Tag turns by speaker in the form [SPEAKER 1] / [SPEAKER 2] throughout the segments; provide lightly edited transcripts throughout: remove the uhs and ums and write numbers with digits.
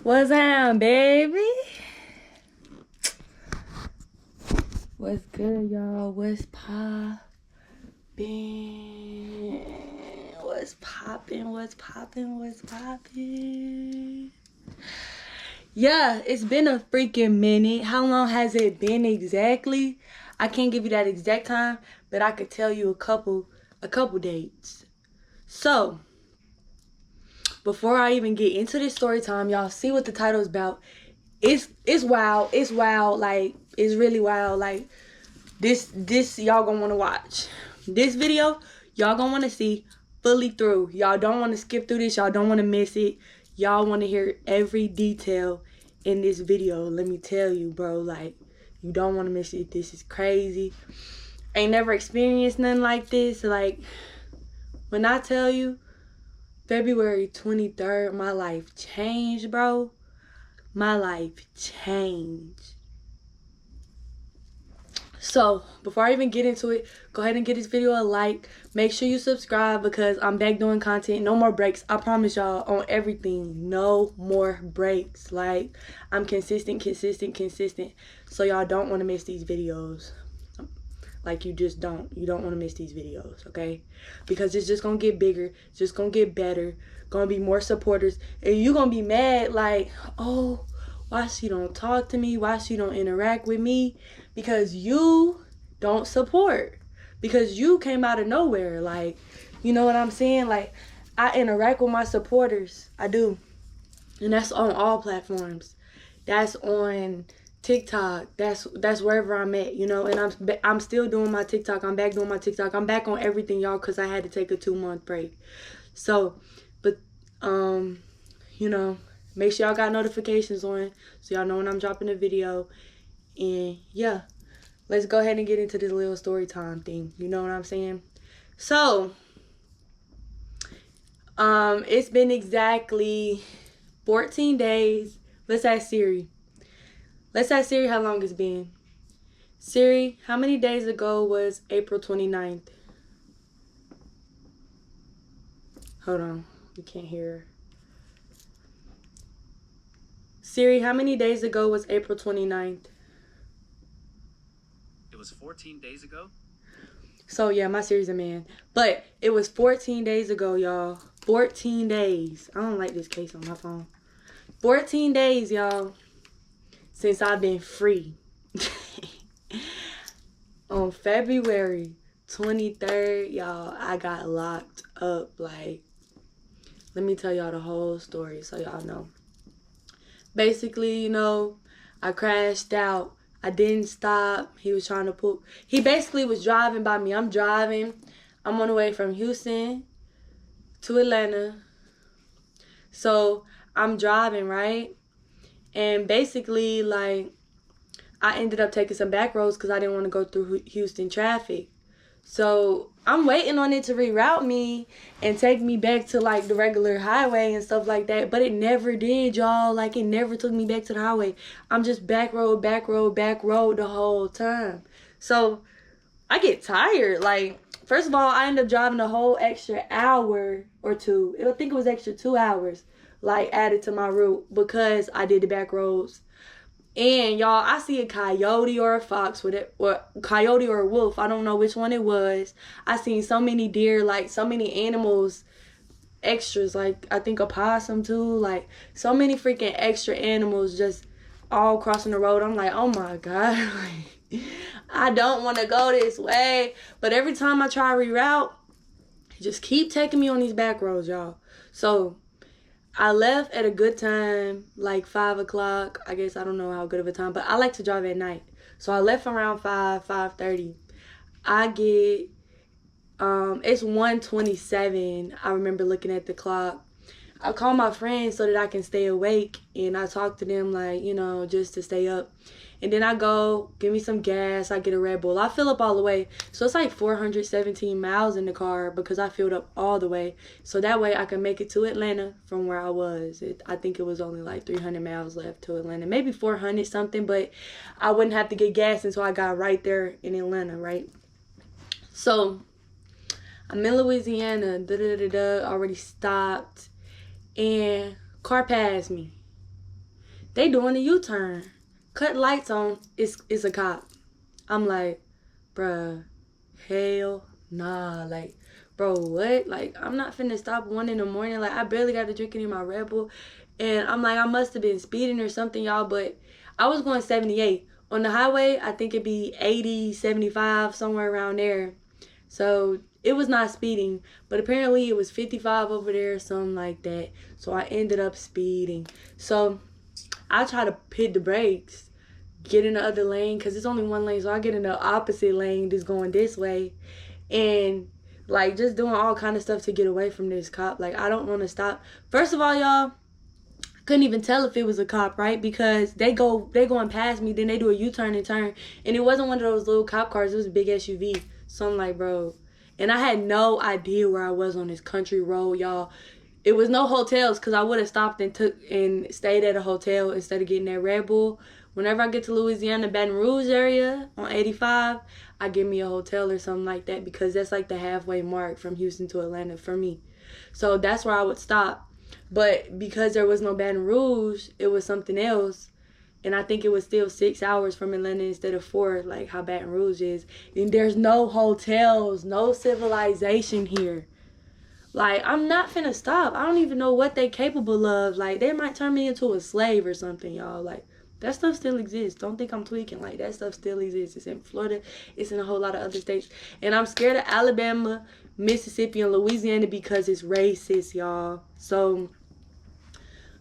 [SPEAKER 1] What's up, baby? What's good, y'all? What's poppin'? What's poppin'? What's poppin'? What's poppin'? Yeah, it's been a freaking minute. How long has it been exactly? I can't give you that exact time, but I could tell you a couple dates. So, before I even get into this story time, y'all see what the title is about. It's wild. It's wild. Like, it's really wild. Like, this y'all gonna want to watch. This video, y'all gonna want to see fully through. Y'all don't want to skip through this. Y'all don't want to miss it. Y'all want to hear every detail in this video. Let me tell you, bro. Like, you don't want to miss it. This is crazy. Ain't never experienced nothing like this. Like, when I tell you, February 23rd, my life changed, bro. My life changed. So, before I even get into it, go ahead and give this video a like. Make sure you subscribe because I'm back doing content. No more breaks. I promise y'all on everything. No more breaks. Like, I'm consistent. So, y'all don't want to miss these videos. Like, you just don't. You don't want to miss these videos, okay? Because it's just going to get bigger. It's just going to get better. Going to be more supporters. And you're going to be mad like, oh, why she don't talk to me? Why she don't interact with me? Because you don't support. Because you came out of nowhere. Like, you know what I'm saying? Like, I interact with my supporters. I do. And that's on all platforms. That's on TikTok. That's wherever I'm at, you know. And I'm still doing my TikTok. I'm back doing my TikTok. I'm back on everything, y'all, because I had to take a 2-month break. So, but, you know, make sure y'all got notifications on so y'all know when I'm dropping a video. And yeah, let's go ahead and get into this little story time thing. You know what I'm saying? So, it's been exactly 14 days. Let's ask Siri. Let's ask Siri how long it's been. Siri, how many days ago was April 29th? Hold on. You can't hear her. Siri, how many days ago was April 29th?
[SPEAKER 2] It was 14 days ago?
[SPEAKER 1] So, yeah, my Siri's a man. But it was 14 days ago, y'all. 14 days. I don't like this case on my phone. 14 days, y'all, since I've been free. On February 23rd, y'all, I got locked up. Like, let me tell y'all the whole story so y'all know. Basically, you know, I crashed out. I didn't stop. He was trying to pull. He basically was driving by me. I'm driving. I'm on the way from Houston to Atlanta. So I'm driving, right? And basically, like, I ended up taking some back roads because I didn't want to go through Houston traffic. So I'm waiting on it to reroute me and take me back to, like, the regular highway and stuff like that. But it never did, y'all. Like, it never took me back to the highway. I'm just back road the whole time. So I get tired. Like, first of all, I end up driving a whole extra hour or two. I think it was extra 2 hours, like, added to my route because I did the back roads. And y'all, I see a coyote or a fox with it, or coyote or a wolf. I don't know which one it was. I seen so many deer, like so many animals, extras, like I think a possum too, like so many freaking extra animals just all crossing the road. I'm like, oh my God, like, I don't want to go this way. But every time I try to reroute, just keep taking me on these back roads, y'all. So I left at a good time, like 5 o'clock. I guess I don't know how good of a time, but I like to drive at night. So I left around 5:30. I get, it's 1:27. I remember looking at the clock. I call my friends so that I can stay awake, and I talk to them, like, you know, just to stay up. And then I go, give me some gas, I get a Red Bull. I fill up all the way. So it's like 417 miles in the car because I filled up all the way. So that way I can make it to Atlanta from where I was. I think it was only like 300 miles left to Atlanta. Maybe 400 something, but I wouldn't have to get gas until I got right there in Atlanta, right? So I'm in Louisiana, already stopped, and car passed me. They doing a U-turn. Cut lights on, it's a cop. I'm like, bruh, hell nah. Like, bro, what? Like, I'm not finna stop 1 in the morning. Like, I barely got to drink any of my Red Bull. And I'm like, I must have been speeding or something, y'all. But I was going 78. On the highway, I think it'd be 80, 75, somewhere around there. So it was not speeding, but apparently it was 55 over there, something like that. So I ended up speeding. So I try to hit the brakes, get in the other lane, because it's only one lane. So I get in the opposite lane that's going this way. And like just doing all kind of stuff to get away from this cop. Like, I don't want to stop. First of all, y'all, couldn't even tell if it was a cop, right? Because they going past me, then they do a U-turn and turn. And it wasn't one of those little cop cars. It was a big SUV. So I'm like, bro. And I had no idea where I was on this country road, y'all. It was no hotels, because I would have stopped and stayed at a hotel instead of getting that Red Bull. Whenever I get to Louisiana, Baton Rouge area on 85, I get me a hotel or something like that, because that's like the halfway mark from Houston to Atlanta for me. So that's where I would stop. But because there was no Baton Rouge, it was something else. And I think it was still 6 hours from Atlanta instead of 4, like how Baton Rouge is. And there's no hotels, no civilization here. Like, I'm not finna stop. I don't even know what they capable of. Like, they might turn me into a slave or something, y'all. Like, that stuff still exists. Don't think I'm tweaking. Like, that stuff still exists. It's in Florida. It's in a whole lot of other states. And I'm scared of Alabama, Mississippi, and Louisiana because it's racist, y'all. So,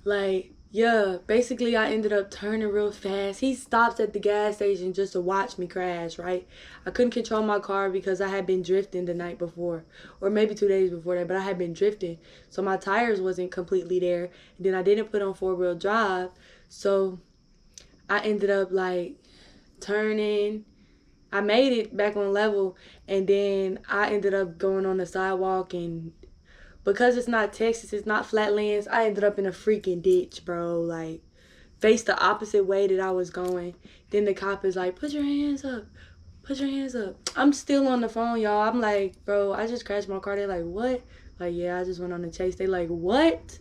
[SPEAKER 1] like, yeah, basically I ended up turning real fast. He stops at the gas station just to watch me crash, right? I couldn't control my car because I had been drifting the night before, or maybe 2 days before that, but I had been drifting. So my tires wasn't completely there. And then I didn't put on 4-wheel drive. So I ended up like turning. I made it back on level, and then I ended up going on the sidewalk, and because it's not Texas, it's not flatlands, I ended up in a freaking ditch, bro. Like, faced the opposite way that I was going. Then the cop is like, put your hands up. Put your hands up. I'm still on the phone, y'all. I'm like, bro, I just crashed my car. They're like, what? Like, yeah, I just went on a chase. They like, what?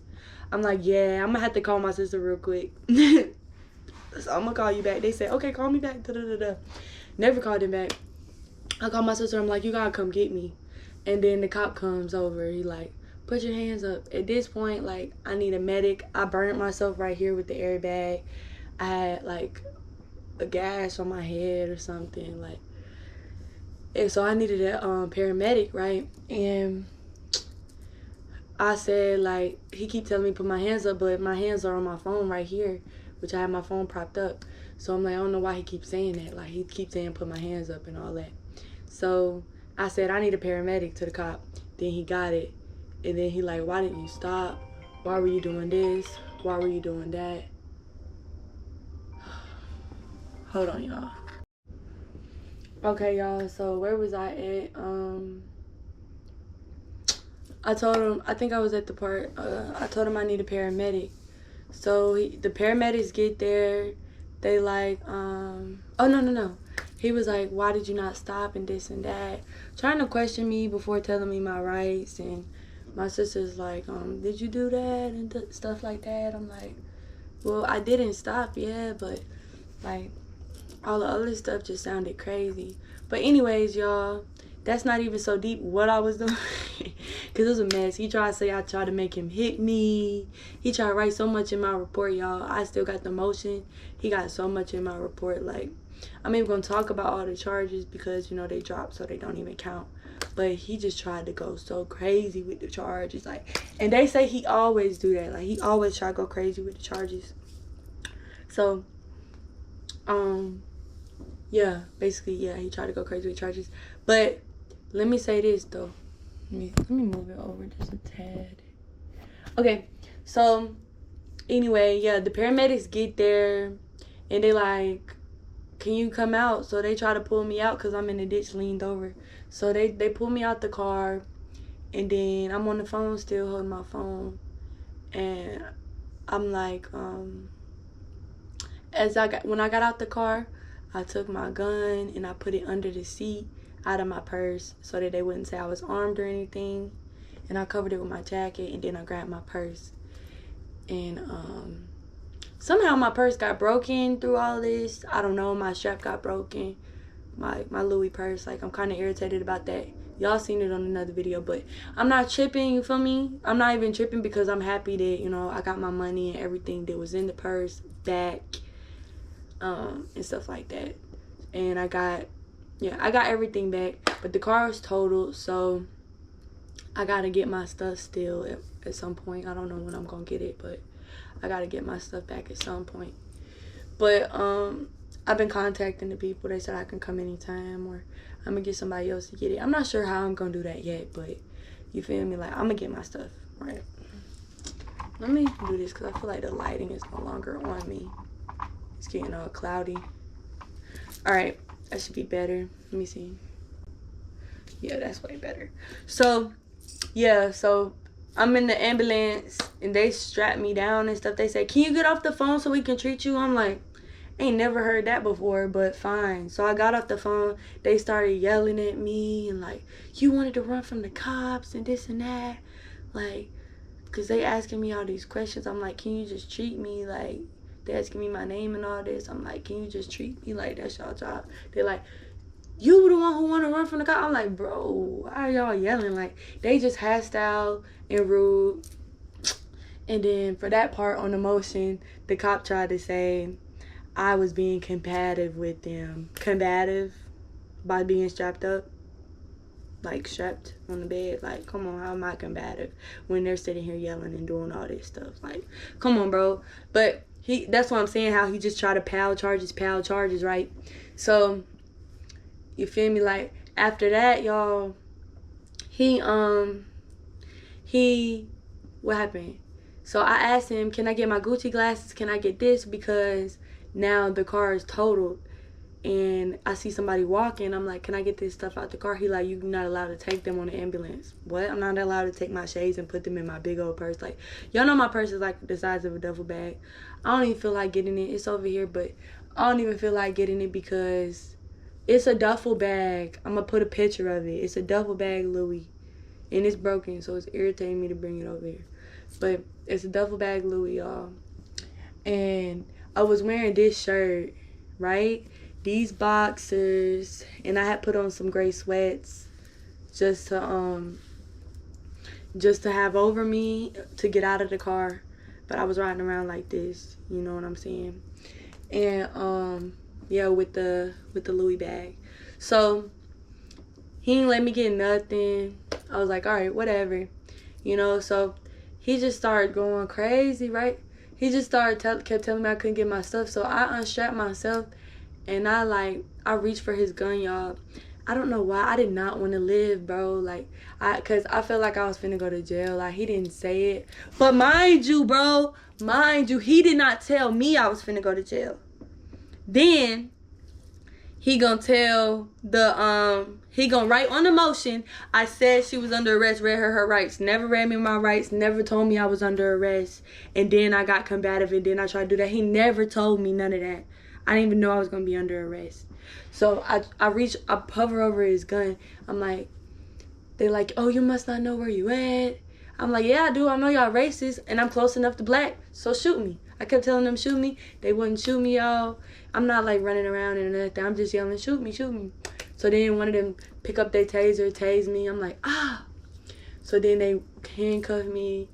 [SPEAKER 1] I'm like, yeah, I'm going to have to call my sister real quick. So I'm going to call you back. They said, okay, call me back. Da-da-da-da. Never called him back. I called my sister. I'm like, you got to come get me. And then the cop comes over. He like, put your hands up. At this point, like, I need a medic. I burned myself right here with the airbag. I had, like, a gash on my head or something. Like, and so I needed a paramedic, right? And I said, like, he keep telling me put my hands up, but my hands are on my phone right here, which I have my phone propped up. So I'm like, I don't know why he keeps saying that. Like, he keeps saying put my hands up and all that. So I said, I need a paramedic to the cop. Then he got it. And then he like, why didn't you stop? Why were you doing this? Why were you doing that? Hold on, y'all. Okay, y'all, so where was I at? I told him, I think I was at the part, I told him I need a paramedic. So the paramedics get there, they like, oh, no. He was like, why did you not stop and this and that? Trying to question me before telling me my rights. And my sister's like, did you do that and stuff like that? I'm like, well, I didn't stop, yeah, but like all the other stuff just sounded crazy. But anyways, y'all, that's not even so deep what I was doing. Because it was a mess. He tried to say I tried to make him hit me. He tried to write so much in my report, y'all. I still got the motion. He got so much in my report. Like, I'm even going to talk about all the charges because, you know, they dropped so they don't even count. But he just tried to go so crazy with the charges. Like, and they say he always do that. Like, he always try to go crazy with the charges. So, yeah, basically, yeah, he tried to go crazy with charges. But let me say this, though. Let me move it over just a tad. Okay, so anyway, yeah, the paramedics get there and they like, can you come out? So they try to pull me out because I'm in the ditch leaned over. So they pull me out the car, and then I'm on the phone still holding my phone, and I'm like, when I got out the car, I took my gun and I put it under the seat out of my purse so that they wouldn't say I was armed or anything. And I covered it with my jacket, and then I grabbed my purse. And somehow my purse got broken through all this. I don't know, my strap got broken. My Louis purse, like, I'm kind of irritated about that. Y'all seen it on another video, but I'm not tripping, you feel me? I'm not even tripping because I'm happy that, you know, I got my money and everything that was in the purse back, and stuff like that. And I got everything back, but the car was totaled, so I gotta get my stuff still at some point. I don't know when I'm gonna get it, but I gotta get my stuff back at some point. But I've been contacting the people. They said I can come anytime, or I'm gonna get somebody else to get it. I'm not sure how I'm gonna do that yet, but you feel me? Like, I'm gonna get my stuff, right? Let me do this because I feel like the lighting is no longer on me. It's getting all cloudy. All right, that should be better. Let me see. Yeah, that's way better. So, yeah, so I'm in the ambulance and they strap me down and stuff. They say, can you get off the phone so we can treat you? I'm like, ain't never heard that before, but fine. So I got off the phone. They started yelling at me and like, you wanted to run from the cops and this and that. Like, because they asking me all these questions. I'm like, can you just treat me? Like, they asking me my name and all this. I'm like, can you just treat me? Like, that's y'all job. They're like, you were the one who want to run from the cop. I'm like, bro, why are y'all yelling? Like, they just hostile and rude. And then for that part on the motion, the cop tried to say I was being combative with them. Combative by being strapped up. Like, strapped on the bed. Like, come on, how am I combative when they're sitting here yelling and doing all this stuff? Like, come on, bro. But that's what I'm saying, how he just tried to pile charges, right? So, you feel me? Like, after that, y'all, what happened? So I asked him, can I get my Gucci glasses? Can I get this? Because now the car is totaled and I see somebody walking. I'm like, can I get this stuff out the car? He like, you're not allowed to take them on the ambulance. What? I'm not allowed to take my shades and put them in my big old purse. Like, y'all know my purse is like the size of a duffel bag. I don't even feel like getting it. It's over here, but I don't even feel like getting it because it's a duffel bag. I'm going to put a picture of it. It's a duffel bag Louis. And it's broken, so it's irritating me to bring it over here. But it's a duffel bag Louis, y'all. And I was wearing this shirt, right? These boxers. And I had put on some gray sweats just to have over me to get out of the car. But I was riding around like this. You know what I'm saying? And, yeah, with the Louis bag. So he didn't let me get nothing. I was like, all right, whatever. You know, so he just started going crazy, right? He just kept telling me I couldn't get my stuff. So I unstrapped myself and I reached for his gun, y'all. I don't know why. I did not want to live, bro. Like, cause I felt like I was finna go to jail. Like, he didn't say it. But mind you, bro, he did not tell me I was finna go to jail. Then he gonna tell he gonna write on the motion, I said she was under arrest, read her rights. Never read me my rights, never told me I was under arrest. And then I got combative and then I tried to do that. He never told me none of that. I didn't even know I was gonna be under arrest. So I hover over his gun. I'm like, they're like, oh, you must not know where you at. I'm like, yeah, I do. I know y'all racist and I'm close enough to black, so shoot me. I kept telling them, shoot me. They wouldn't shoot me, y'all. I'm not like running around and anything. I'm just yelling, shoot me, shoot me. So then one of them pick up their taser, tase me. I'm like, ah. So then they handcuff me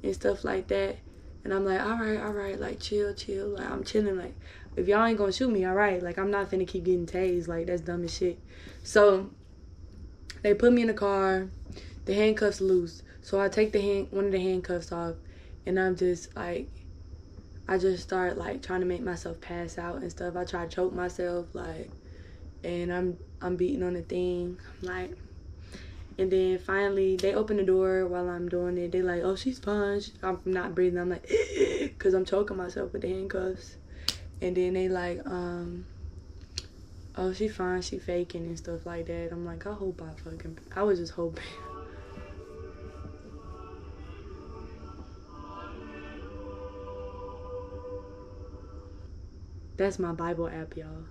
[SPEAKER 1] and stuff like that. And I'm like, all right, like, chill. Like, I'm chilling. Like, if y'all ain't gonna shoot me, all right. Like, I'm not finna keep getting tased. Like, that's dumb as shit. So they put me in the car. The handcuffs loose. So I take one of the handcuffs off. And I'm just like, I just start like trying to make myself pass out and stuff. I try to choke myself, like, and I'm beating on the thing, like, and then finally they open the door while I'm doing it. They like, oh, she's fine. I'm not breathing. I'm like, cause I'm choking myself with the handcuffs. And then they like, oh, she fine. She faking and stuff like that. I'm like, I was just hoping. That's my Bible app, y'all.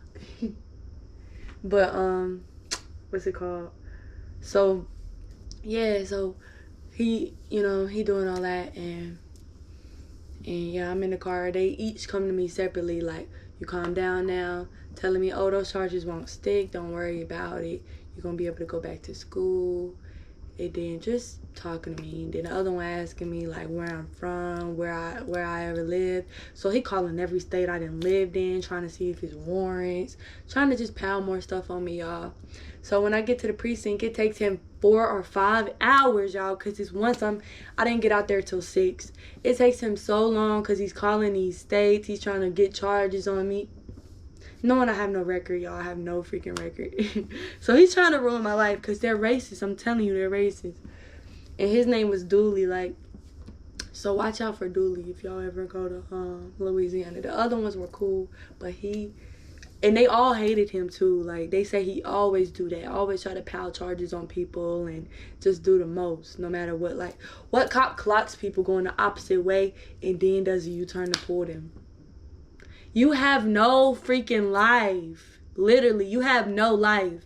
[SPEAKER 1] But, what's it called? So, yeah, so he, he doing all that, and And yeah, I'm in the car. They each come to me separately, like, you calm down now, telling me, oh, those charges won't stick, don't worry about it, you're gonna be able to go back to school. And then just talking to me. And then the other one asking me like where I'm from, where I ever lived. So he calling every state I done lived in, trying to see if it's warrants, trying to just pound more stuff on me, y'all. So when I get to the precinct, it takes him 4 or 5 hours, y'all, because it's once I didn't get out there till 6. It takes him so long because he's calling these states, he's trying to get charges on me. Knowing I have no record, y'all. I have no freaking record. So he's trying to ruin my life because they're racist. I'm telling you, they're racist. And his name was Dooley. Like, so watch out for Dooley if y'all ever go to Louisiana. The other ones were cool, but and they all hated him too. Like, they say he always do that. Always try to pile charges on people and just do the most, no matter what. Like, what cop clocks people going the opposite way and then does a U-turn to pull them? You have no freaking life. Literally, you have no life.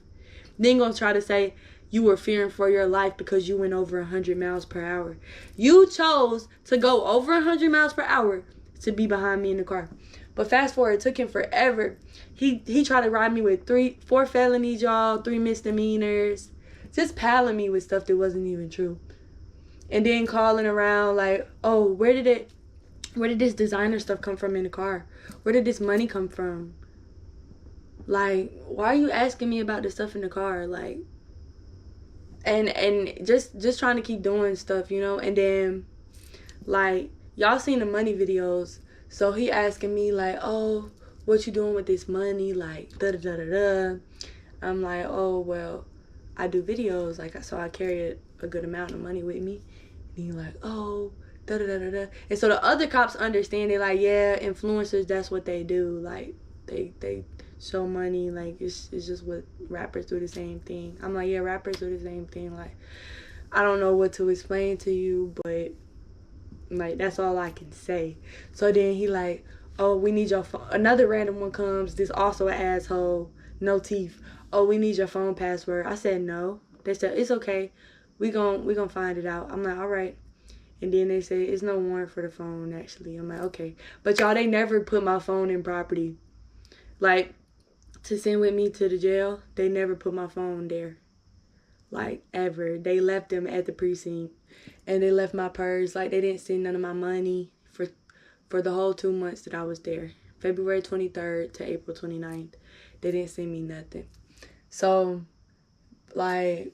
[SPEAKER 1] Then gonna try to say you were fearing for your life because you went over 100 miles per hour. You chose to go over 100 miles per hour to be behind me in the car. But fast forward, it took him forever. He tried to ride me with 4 felonies, y'all, 3 misdemeanors. Just piling me with stuff that wasn't even true. And then calling around like, oh, where did this designer stuff come from in the car? Where did this money come from? Like, why are you asking me about the stuff in the car? Like, and just trying to keep doing stuff, you know? And then, like, y'all seen the money videos. So he asking me, like, oh, what you doing with this money? Like, da-da-da-da-da. I'm like, oh, well, I do videos. Like, so I carry a good amount of money with me. And he's like, oh, da-da-da-da-da. And so the other cops understand it, like, yeah, influencers, that's what they do. Like, they show money. Like, it's just what rappers do, the same thing. I'm like, yeah, rappers do the same thing. Like, I don't know what to explain to you, but, like, that's all I can say. So then he like, oh, we need your phone. Another random one comes, this also an asshole, no teeth. Oh, we need your phone password. I said no. They said, it's okay. We gon' find it out. I'm like, all right. And then they say, it's no warrant for the phone, actually. I'm like, okay. But y'all, they never put my phone in property. Like, to send with me to the jail, they never put my phone there. Like, ever. They left them at the precinct. And they left my purse. Like, they didn't send none of my money for the whole 2 months that I was there. February 23rd to April 29th. They didn't send me nothing. So, like,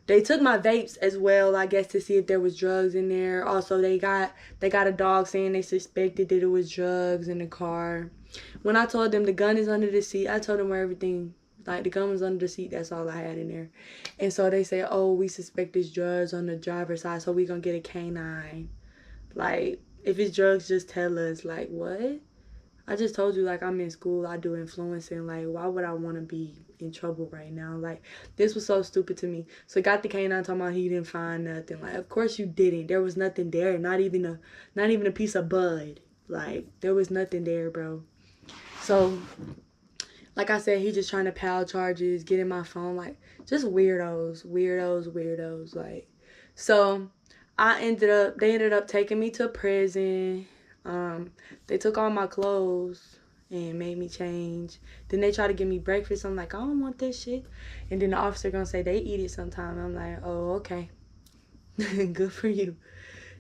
[SPEAKER 1] they took my vapes as well, I guess, to see if there was drugs in there. Also, they got a dog saying they suspected that it was drugs in the car. When I told them the gun is under the seat, I told them where everything, like, the gun was under the seat. That's all I had in there. And so they say, oh, we suspect there's drugs on the driver's side, so we gonna get a canine. Like, if it's drugs, just tell us. Like, what? I just told you, like, I'm in school, I do influencing. Like, why would I want to be in trouble right now? Like, this was so stupid to me. So got the canine talking about he didn't find nothing. Like, of course you didn't. There was nothing there. Not even a piece of bud. Like, there was nothing there, bro. So, like I said, he just trying to pile charges, get in my phone. Like, just weirdos. Like, so they ended up taking me to prison. They took all my clothes and made me change. Then they try to give me breakfast. I'm like, I don't want this shit. And then the officer gonna say they eat it sometime. I'm like, oh, okay. Good for you.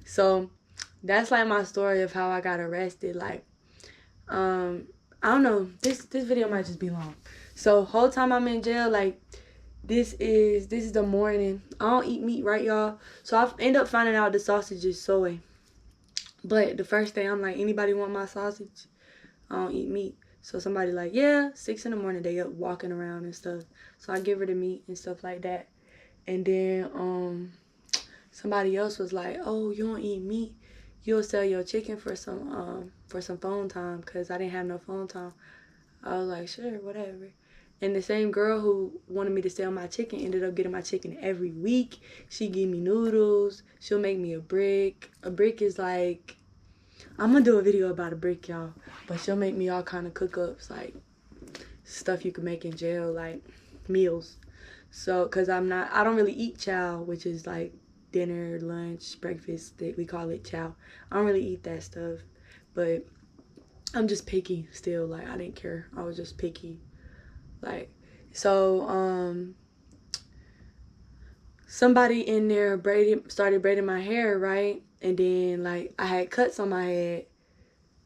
[SPEAKER 1] So that's like my story of how I got arrested. Like, I don't know. This video might just be long. So whole time I'm in jail, like, this is the morning. I don't eat meat, right, y'all? So I end up finding out the sausage is soy. But the first day, I'm like, anybody want my sausage? I don't eat meat. So somebody like, yeah, 6 in the morning, they up walking around and stuff. So I give her the meat and stuff like that. And then somebody else was like, oh, you don't eat meat? You'll sell your chicken for some phone time, because I didn't have no phone time. I was like, sure, whatever. And the same girl who wanted me to sell my chicken ended up getting my chicken every week. She give me noodles. She'll make me a brick. A brick is like, I'm going to do a video about a brick, y'all. But she'll make me all kind of cook-ups, like stuff you can make in jail, like meals. So, because I don't really eat chow, which is like dinner, lunch, breakfast. We call it chow. I don't really eat that stuff. But I'm just picky still. Like, I didn't care. I was just picky. Like, so, somebody in there started braiding my hair, right? And then, like, I had cuts on my head.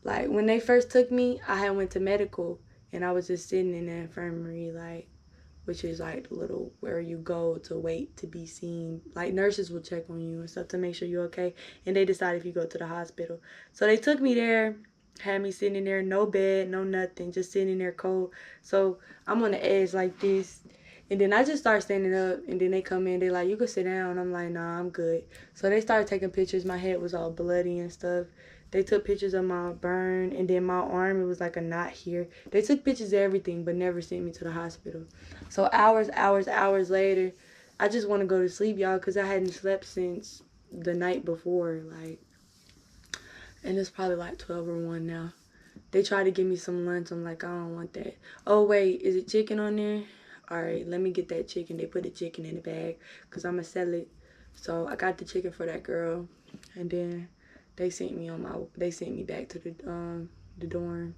[SPEAKER 1] Like, when they first took me, I had went to medical, and I was just sitting in the infirmary, like, which is like the little where you go to wait to be seen. Like, nurses will check on you and stuff to make sure you're okay, and they decide if you go to the hospital. So they took me there, had me sitting in there, no bed, no nothing, just sitting in there cold. So I'm on the edge like this, and then I just start standing up, and then they come in, they like, you can sit down. I'm like, nah, I'm good. So they started taking pictures. My head was all bloody and stuff. They took pictures of my burn, and then my arm, it was like a knot here. They took pictures of everything, but never sent me to the hospital. So hours later, I just want to go to sleep, y'all, because I hadn't slept since the night before, like, and it's probably like 12 or 1 now. They tried to give me some lunch. I'm like, I don't want that. Oh, wait, is it chicken on there? All right, let me get that chicken. They put the chicken in the bag because I'm going to sell it. So I got the chicken for that girl, and then they sent me back to the dorm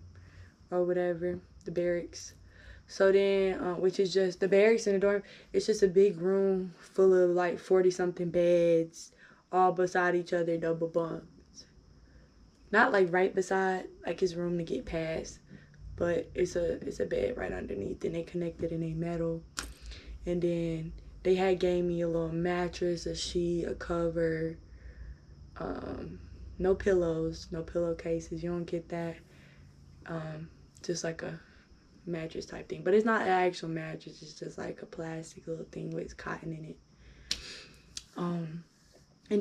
[SPEAKER 1] or whatever, the barracks. So then, which is just the barracks and the dorm, it's just a big room full of like 40-something beds, all beside each other, double bunks. Not like right beside, like it's room to get past, but it's a bed right underneath, and they connected in a metal. And then they had gave me a little mattress, a sheet, a cover, no pillows, no pillowcases. You don't get that. Just like a mattress type thing, but it's not an actual mattress. It's just like a plastic little thing with cotton in it. And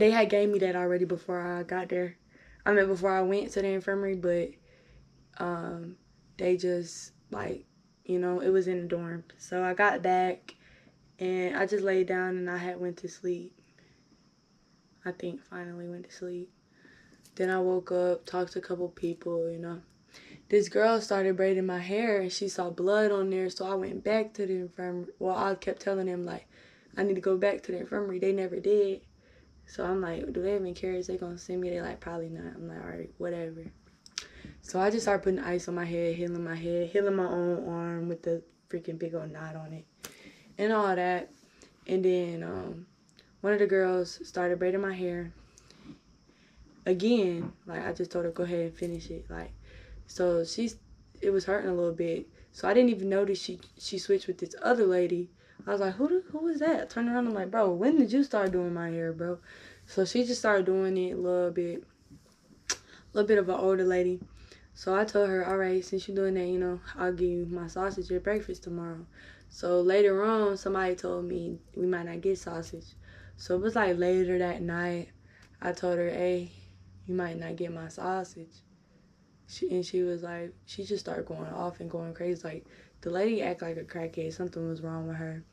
[SPEAKER 1] they had gave me that already before I got there. I mean, before I went to the infirmary, but they just like, it was in the dorm. So I got back and I just laid down and I had went to sleep. I think finally went to sleep. Then I woke up, talked to a couple people, This girl started braiding my hair and she saw blood on there, so I went back to the infirmary. Well, I kept telling them, like, I need to go back to the infirmary. They never did. So I'm like, do they even care? Is they gonna send me? They like, probably not. I'm like, all right, whatever. So I just started putting ice on my head, healing my own arm with the freaking big old knot on it, and all that. And then one of the girls started braiding my hair again. Like, I just told her, go ahead and finish it. Like, so it was hurting a little bit. So I didn't even notice she switched with this other lady. I was like, who was that? I turned around, I'm like, bro, when did you start doing my hair, bro? So she just started doing it a little bit of an older lady. So I told her, all right, since you're doing that, I'll give you my sausage at breakfast tomorrow. So later on, somebody told me we might not get sausage. So it was like later that night, I told her, hey, you might not get my sausage. She was like, she just started going off and going crazy. Like, the lady act like a crackhead. Something was wrong with her.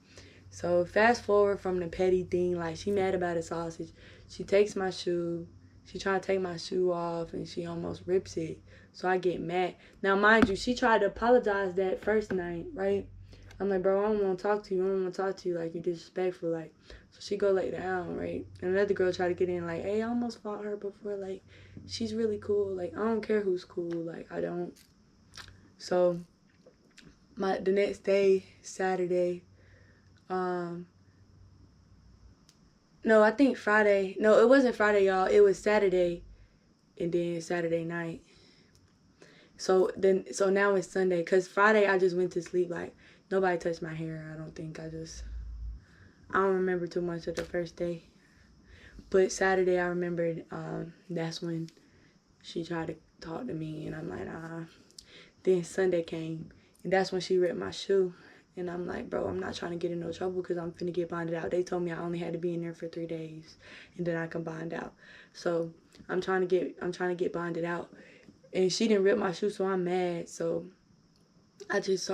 [SPEAKER 1] So fast forward from the petty thing, like, she mad about a sausage. She takes my shoe. She trying to take my shoe off, and she almost rips it. So I get mad. Now, mind you, she tried to apologize that first night, right? I'm like, bro, I don't want to talk to you. I don't want to talk to you. Like, you're disrespectful. Like, so she go lay down, right? And another girl tried to get in, like, hey, I almost fought her before. Like, she's really cool. Like, I don't care who's cool. Like, I don't. So the next day, Saturday, no, I think Friday. No, it wasn't Friday, y'all. It was Saturday, and then Saturday night. So now it's Sunday. Because Friday, I just went to sleep. Like, nobody touched my hair, I don't think. I don't remember too much of the first day. But Saturday, I remembered that's when she tried to talk to me, and I'm like, Then Sunday came, and that's when she ripped my shoe. And I'm like, bro, I'm not trying to get in no trouble because I'm finna get bonded out. They told me I only had to be in there for 3 days, and then I can bond out. So I'm trying to get bonded out. And she didn't rip my shoe, so I'm mad. So I just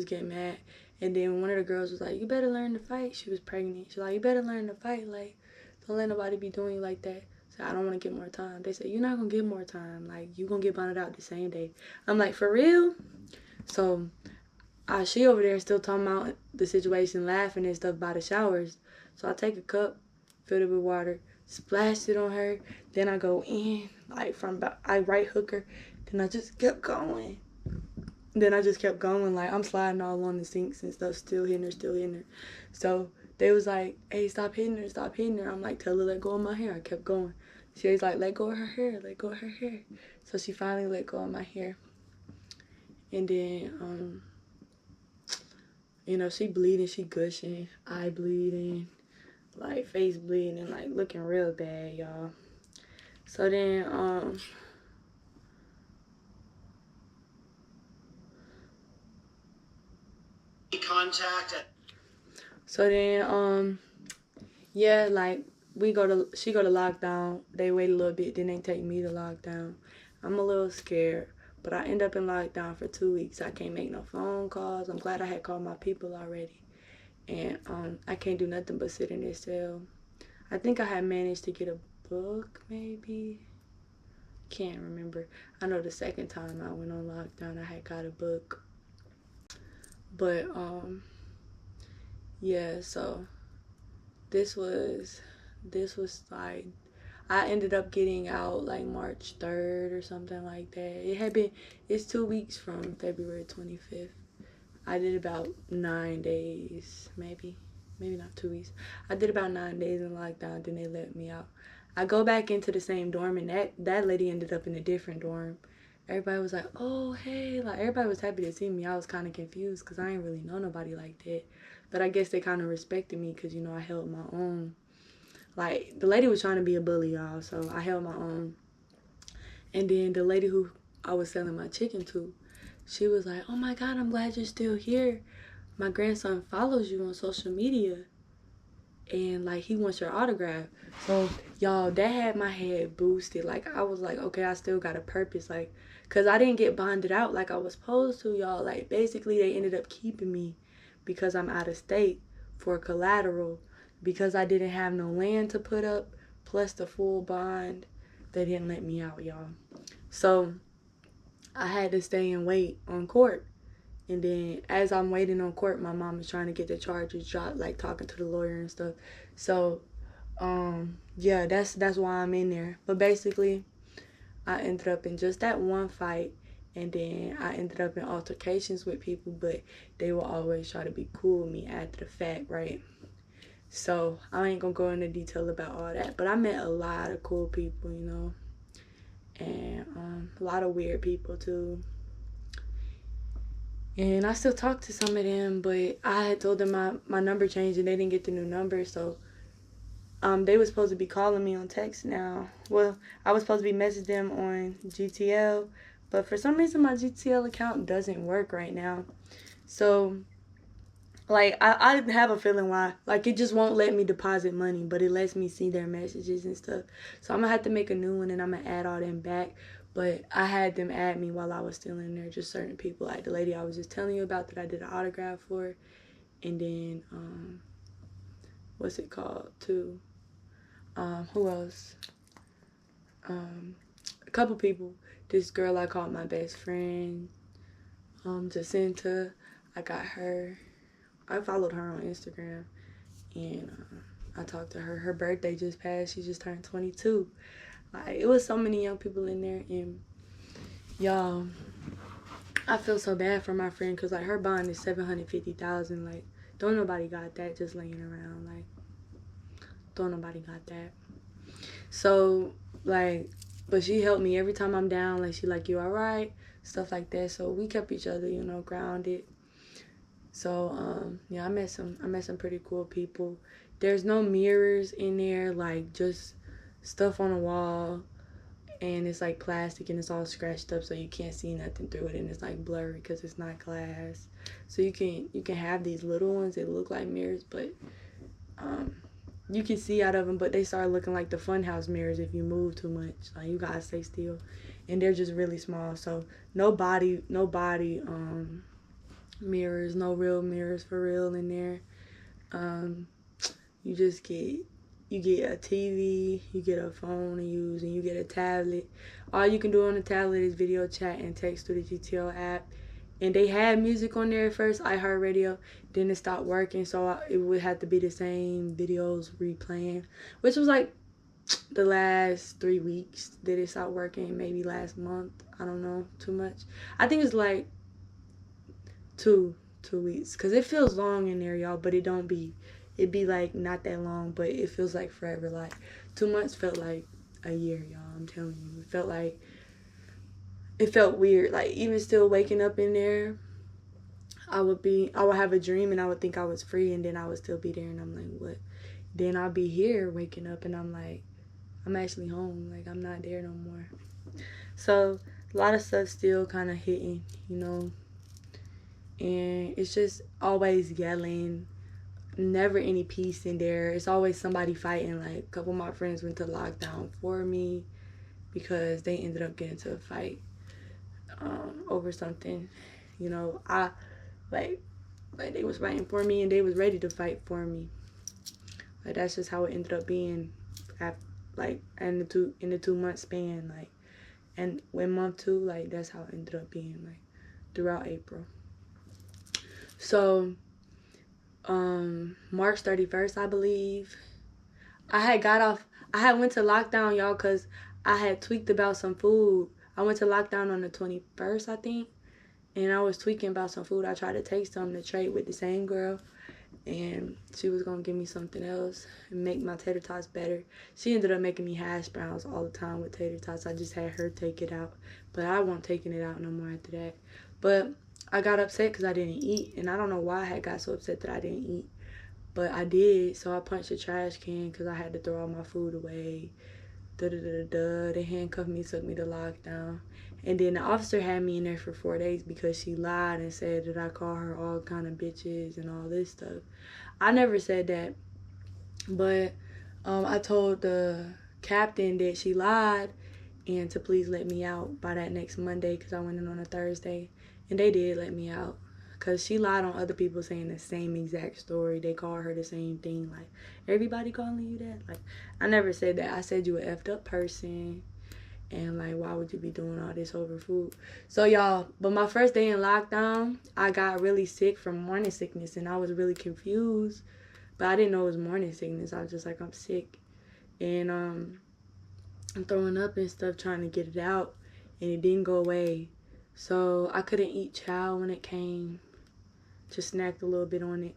[SPEAKER 1] get mad. And then one of the girls was like, you better learn to fight. She was pregnant. She's like, you better learn to fight. Like, don't let nobody be doing you like that. So I don't want to get more time. They said, you're not going to get more time. Like, you going to get bonded out the same day. I'm like, for real? So she over there still talking about the situation, laughing and stuff by the showers. So I take a cup, fill it with water, splashed it on her. Then I go in, like I right hook her. Then I just kept going. Like I'm sliding all on the sinks and stuff, still hitting her. So they was like, hey, stop hitting her. I'm like, tell her let go of my hair. I kept going. She was like, let go of her hair. So she finally let go of my hair. And then, she bleeding, she gushing, eye bleeding, like face bleeding, like looking real bad, y'all. So then, yeah, like she go to lockdown. They wait a little bit, then they take me to lockdown. I'm a little scared, but I end up in lockdown for 2 weeks. I can't make no phone calls. I'm glad I had called my people already. And I can't do nothing but sit in this cell. I think I had managed to get a book, maybe. Can't remember. I know the second time I went on lockdown, I had got a book. But, yeah, so this was like, I ended up getting out like March 3rd or something like that. It's 2 weeks from February 25th. I did about 9 days, maybe not 2 weeks. I did about 9 days in lockdown, then they let me out. I go back into the same dorm, and that lady ended up in a different dorm. Everybody was like, oh, hey, like everybody was happy to see me. I was kind of confused because I ain't really know nobody like that. But I guess they kind of respected me because, I held my own. Like, the lady was trying to be a bully, y'all, so I held my own. And then the lady who I was selling my chicken to, she was like, oh my God, I'm glad you're still here. My grandson follows you on social media. And, like, he wants your autograph. So, y'all, that had my head boosted. Like, I was like, okay, I still got a purpose. Like, because I didn't get bonded out like I was supposed to, y'all. Like, basically, they ended up keeping me because I'm out of state for collateral. Because I didn't have no land to put up, plus the full bond. They didn't let me out, y'all. So, I had to stay and wait on court. And then as I'm waiting on court, my mom is trying to get the charges dropped, like talking to the lawyer and stuff. So, yeah, that's why I'm in there. But basically, I ended up in just that one fight. And then I ended up in altercations with people, but they will always try to be cool with me after the fact, right? So, I ain't gonna go into detail about all that. But I met a lot of cool people, and a lot of weird people, too. And I still talk to some of them, but I had told them my number changed and they didn't get the new number. So they were supposed to be calling me on text now. Well, I was supposed to be messaging them on GTL, but for some reason my GTL account doesn't work right now. So, like, I have a feeling why. Like, it just won't let me deposit money, but it lets me see their messages and stuff. So I'm going to have to make a new one and I'm going to add all them back. But I had them add me while I was still in there, just certain people. Like the lady I was just telling you about that I did an autograph for. And then, what's it called, too? Who else? A couple people. This girl I called my best friend, Jacinta. I got her. I followed her on Instagram. And I talked to her. Her birthday just passed. She just turned 22. Like, it was so many young people in there, and y'all, I feel so bad for my friend because, like, her bond is $750,000. Like, don't nobody got that just laying around. Like, don't nobody got that. So, like, but she helped me every time I'm down. Like, she like, you all right? Stuff like that. So we kept each other, grounded. So, yeah, I met some pretty cool people. There's no mirrors in there, like, just stuff on the wall, and it's like plastic and it's all scratched up so you can't see nothing through it, and it's like blurry because it's not glass. So you can have these little ones that look like mirrors, but you can see out of them, but they start looking like the funhouse mirrors if you move too much. Like, you gotta stay still, and they're just really small. So no body mirrors, no real mirrors for real in there. You just you get a TV, you get a phone to use, and you get a tablet. All you can do on the tablet is video chat and text through the GTO app. And they had music on there at first, iHeartRadio. Then it stopped working, so it would have to be the same videos replaying, which was like the last 3 weeks did it stop working, maybe last month. I don't know too much. I think it's like 2 weeks, because it feels long in there, y'all, but it be like not that long, but it feels like forever. Like 2 months felt like a year, y'all. I'm telling you, it felt weird. Like even still waking up in there, I would have a dream and I would think I was free, and then I would still be there, and I'm like, what? Then I'll be here waking up and I'm like, I'm actually home. Like I'm not there no more. So a lot of stuff still kind of hitting, and it's just always yelling, never any peace in there. It's always somebody fighting. Like a couple of my friends went to lockdown for me because they ended up getting into a fight over something. I like they was fighting for me and they was ready to fight for me. Like that's just how it ended up being, in the 2 month span. Like, and when month 2, like that's how it ended up being, like throughout April. So March 31st, I believe, I had went to lockdown, y'all, because I had tweaked about some food. I went to lockdown on the 21st, I think, and I was tweaking about some food. I tried to take some to trade with the same girl, and she was going to give me something else and make my tater tots better. She ended up making me hash browns all the time with tater tots. I just had her take it out, but I wasn't taking it out no more after that. But I got upset because I didn't eat, and I don't know why I had got so upset that I didn't eat. But I did, so I punched a trash can because I had to throw all my food away. They handcuffed me, took me to lockdown. And then the officer had me in there for 4 days because she lied and said that I called her all kind of bitches and all this stuff. I never said that, but I told the captain that she lied and to please let me out by that next Monday because I went in on a Thursday. And they did let me out. Because she lied on other people saying the same exact story. They called her the same thing. Like, everybody calling you that? Like, I never said that. I said you a effed up person. And, like, why would you be doing all this over food? So, y'all, but my first day in lockdown, I got really sick from morning sickness. And I was really confused. But I didn't know it was morning sickness. I was just like, I'm sick. And I'm throwing up and stuff trying to get it out. And it didn't go away. So, I couldn't eat chow when it came. Just snacked a little bit on it.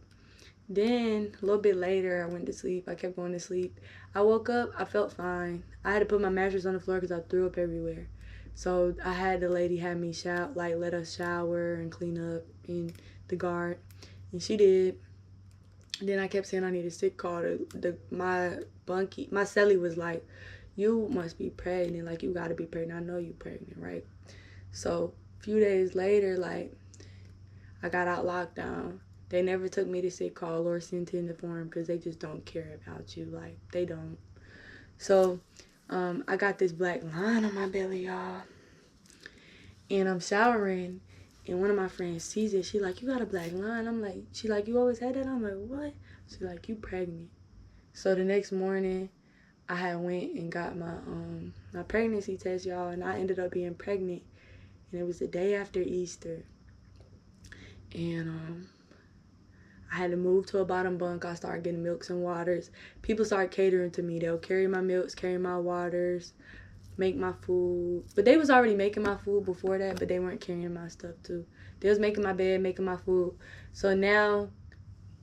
[SPEAKER 1] Then a little bit later I went to sleep. I kept going to sleep. I woke up, I felt fine. I had to put my mattress on the floor because I threw up everywhere. So I had the lady have me let us shower and clean up in the guard, and she did. Then I kept saying I need a sick call. My celly was like, you must be pregnant, like you gotta be pregnant. I know you pregnant, right? So a few days later, like, I got out lockdown. They never took me to sick call or sent in the form because they just don't care about you. Like, they don't. So, I got this black line on my belly, y'all. And I'm showering, and one of my friends sees it. She like, you got a black line? I'm like, she like, you always had that? I'm like, what? She like, you pregnant. So the next morning, I had went and got my pregnancy test, y'all, and I ended up being pregnant. And it was the day after Easter. And I had to move to a bottom bunk. I started getting milks and waters. People started catering to me. They'll carry my milks, carry my waters, make my food. But they was already making my food before that, but they weren't carrying my stuff too. They was making my bed, making my food. So now,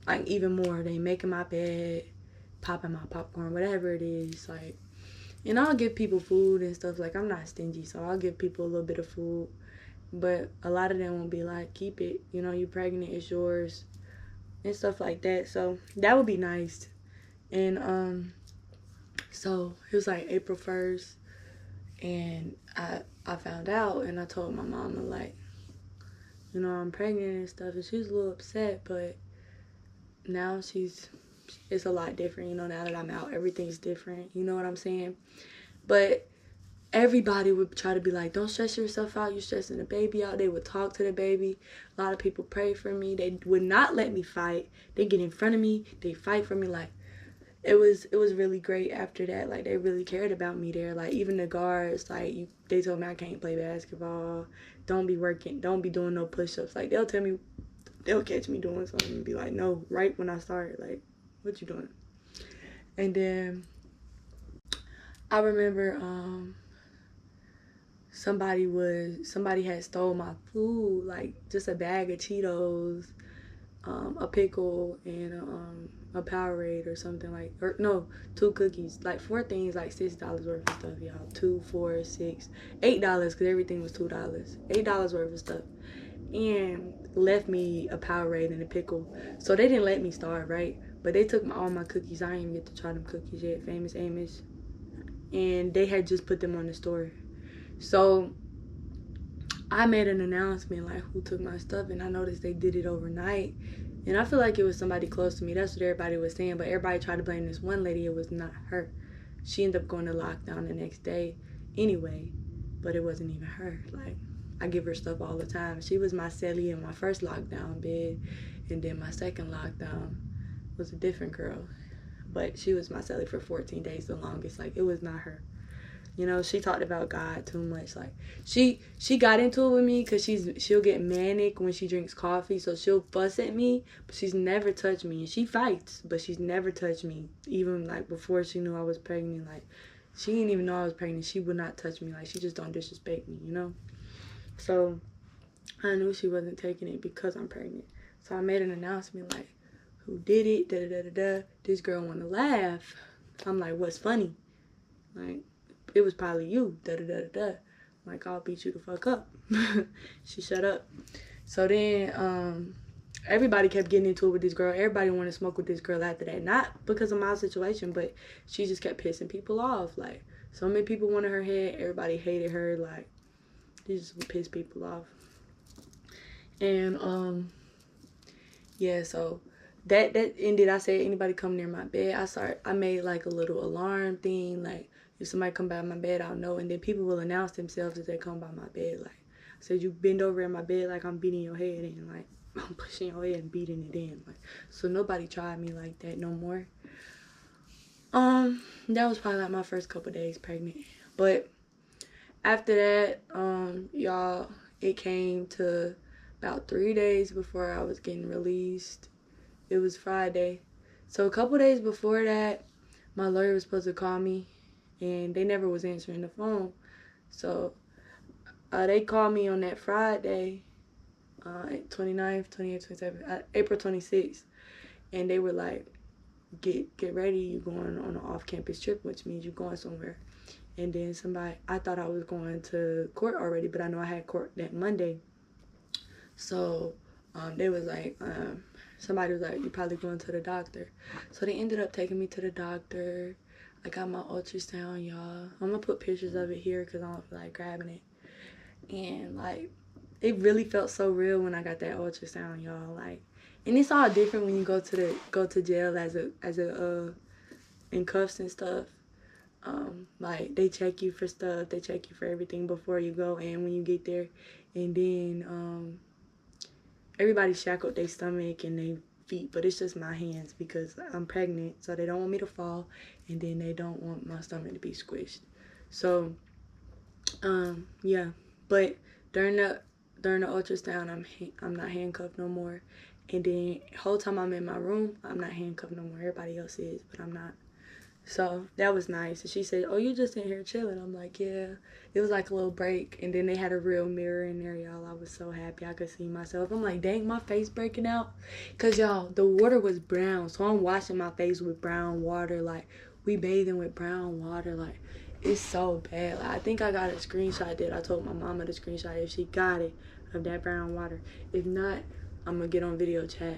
[SPEAKER 1] like, even more, they making my bed, popping my popcorn, whatever it is. Like, and I'll give people food and stuff. Like, I'm not stingy, so I'll give people a little bit of food. But a lot of them will be like, keep it. You're pregnant, it's yours. And stuff like that. So that would be nice. And so it was like April 1st. And I found out, and I told my mama, like, I'm pregnant and stuff. And she was a little upset, but now it's a lot different, now that I'm out. Everything's different. You know what I'm saying? But everybody would try to be like, don't stress yourself out. You're stressing the baby out. They would talk to the baby. A lot of people pray for me. They would not let me fight. They get in front of me. They fight for me. Like, it was really great after that. Like, they really cared about me there. Like, even the guards, like, they told me I can't play basketball. Don't be working. Don't be doing no push-ups. Like, they'll catch me doing something and be like, no, right when I start. Like, what you doing? And then I remember somebody had stole my food, like just a bag of Cheetos, a pickle, and a Powerade or something, like, or no, 2 cookies, like 4 things, like $6 worth of stuff, y'all. 2, 4, 6, $8, because everything was $2. $8 worth of stuff, and left me a Powerade and a pickle. So they didn't let me starve, right? But they took all my cookies. I didn't even get to try them cookies yet, Famous Amos, and they had just put them on the store. So I made an announcement like who took my stuff, and I noticed they did it overnight. And I feel like it was somebody close to me. That's what everybody was saying. But everybody tried to blame this one lady. It was not her. She ended up going to lockdown the next day anyway. But it wasn't even her. Like, I give her stuff all the time. She was my cellie in my first lockdown bed. And then my second lockdown was a different girl. But she was my cellie for 14 days, the longest. Like, it was not her. You know, she talked about God too much. Like, she got into it with me because she'll get manic when she drinks coffee. So she'll fuss at me, but she's never touched me. And she fights, but she's never touched me. Even, like, before she knew I was pregnant. Like, she didn't even know I was pregnant. She would not touch me. Like, she just don't disrespect me, you know? So I knew she wasn't taking it because I'm pregnant. So I made an announcement, like, who did it? Da-da-da-da-da. This girl want to laugh. I'm like, what's funny? Like, it was probably you, da-da-da-da-da. Like, I'll beat you the fuck up. She shut up. So then, everybody kept getting into it with this girl. Everybody wanted to smoke with this girl after that. Not because of my situation, but she just kept pissing people off. Like, so many people wanted her head. Everybody hated her. Like, she just would piss people off. And, yeah, so that ended. I said, anybody come near my bed, I made like a little alarm thing, like, if somebody come by my bed, I'll know. And then people will announce themselves as they come by my bed. Like, I said, you bend over in my bed like I'm beating your head in. Like, I'm pushing your head and beating it in. Like, so nobody tried me like that no more. That was probably like my first couple days pregnant. But after that, y'all, it came to about 3 days before I was getting released. It was Friday. So a couple days before that, my lawyer was supposed to call me, and they never was answering the phone. So they called me on that Friday, 29th, 28th, 27th, April 26th. And they were like, get ready, you going on an off-campus trip, which means you going somewhere. And then I thought I was going to court already, but I know I had court that Monday. So they was like, somebody was like, you probably going to the doctor. So they ended up taking me to the doctor. I got my ultrasound, y'all. I'm gonna put pictures of it here because I don't feel like grabbing it. And like, it really felt so real when I got that ultrasound, y'all. Like, and it's all different when you go to jail as a in cuffs and stuff. Like, they check you for stuff. They check you for everything before you go and when you get there. And then everybody shackled their stomach and their feet, but it's just my hands because I'm pregnant, so they don't want me to fall, and then they don't want my stomach to be squished. So yeah, but during the ultrasound, I'm not handcuffed no more. And then the whole time I'm in my room, I'm not handcuffed no more. Everybody else is, but I'm not. So that was nice. And she said, oh, you just in here chilling. I'm like, yeah. It was like a little break. And then they had a real mirror in there, y'all. I was so happy I could see myself. I'm like, dang, my face breaking out. Because, y'all, the water was brown. So I'm washing my face with brown water. Like, we bathing with brown water. Like, it's so bad. Like, I think I got a screenshot that I told my mama to screenshot if she got it of that brown water. If not, I'm going to get on video chat.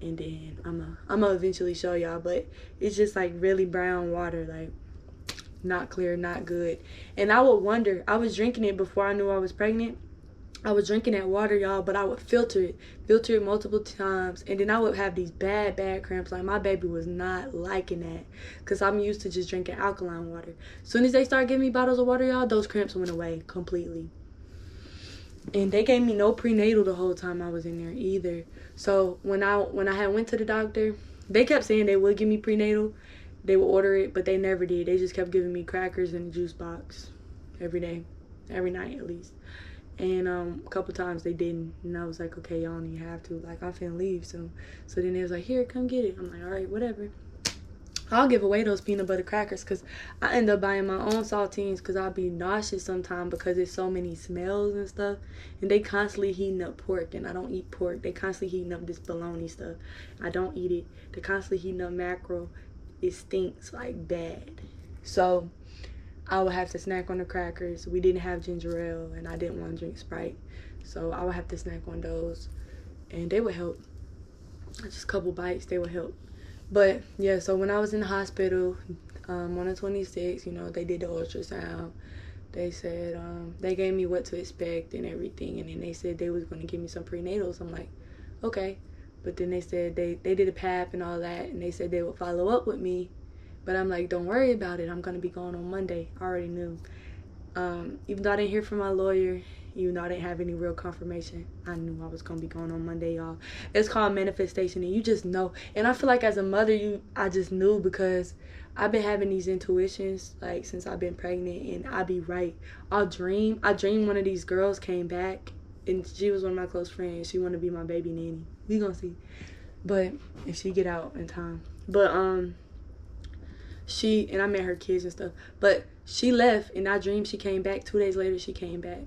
[SPEAKER 1] And then I'm gonna eventually show y'all, but it's just like really brown water, like not clear, not good. And I would wonder, I was drinking it before I knew I was pregnant. I was drinking that water, y'all, but I would filter it multiple times, and then I would have these bad cramps. Like, my baby was not liking that because I'm used to just drinking alkaline water. As soon as they start giving me bottles of water, y'all, those cramps went away completely. And they gave me no prenatal the whole time I was in there either. So when I had went to the doctor, they kept saying they would give me prenatal. They would order it, but they never did. They just kept giving me crackers and a juice box every day, every night at least. And a couple times they didn't. And I was like, okay, y'all don't even have to. Like, I'm finna leave soon. So then they was like, here, come get it. I'm like, all right, whatever. I'll give away those peanut butter crackers because I end up buying my own saltines because I'll be nauseous sometimes because there's so many smells and stuff. And they constantly heating up pork, and I don't eat pork. They constantly heating up this bologna stuff. I don't eat it. They constantly heating up mackerel. It stinks like bad. So I would have to snack on the crackers. We didn't have ginger ale, and I didn't want to drink Sprite. So I would have to snack on those, and they would help. Just a couple bites, they would help. But yeah, so when I was in the hospital on the 26th, you know, they did the ultrasound. They said they gave me what to expect and everything, and then they said they was going to give me some prenatals. I'm like, okay. But then they said they did a PAP and all that, and they said they would follow up with me. But I'm like, don't worry about it. I'm going to be going on Monday. I already knew. Even though I didn't hear from my lawyer, even though I didn't have any real confirmation, I knew I was going to be going on Monday, y'all. It's called manifestation, and you just know. And I feel like as a mother, I just knew because I've been having these intuitions, like, since I've been pregnant, and I be right. I dream one of these girls came back, and she was one of my close friends. She wanted to be my baby nanny. We gonna see. But if she get out in time. But, and I met her kids and stuff. But she left, and I dreamed she came back. 2 days later, she came back.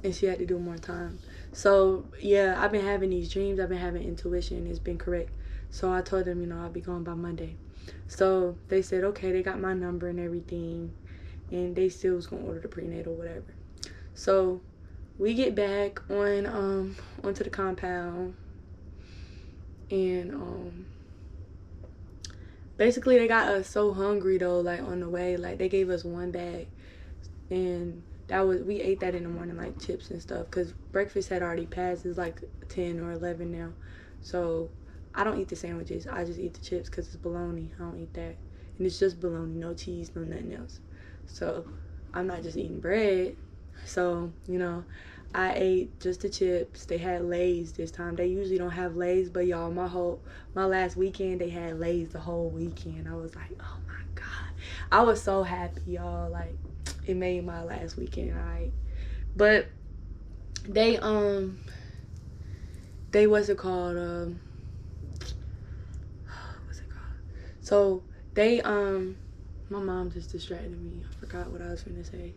[SPEAKER 1] And she had to do more time. So, yeah, I've been having these dreams. I've been having intuition. It's been correct. So I told them, you know, I'll be going by Monday. So they said, okay, they got my number and everything. And they still was going to order the prenatal, whatever. So we get back onto the compound. And basically they got us so hungry, though, like, on the way. Like, they gave us one bag. And we ate that in the morning, like chips and stuff, because breakfast had already passed. It's like 10 or 11 now. So I don't eat the sandwiches. I just eat the chips because it's bologna. I don't eat that. And it's just bologna, no cheese, no nothing else. So I'm not just eating bread. So, you know, I ate just the chips. They had Lay's this time. They usually don't have Lay's, but y'all, my last weekend, they had Lay's the whole weekend. I was like, oh my God. I was so happy, y'all. Like, it made my last weekend, alright. But they what's it called? So they my mom just distracted me. I forgot what I was gonna say.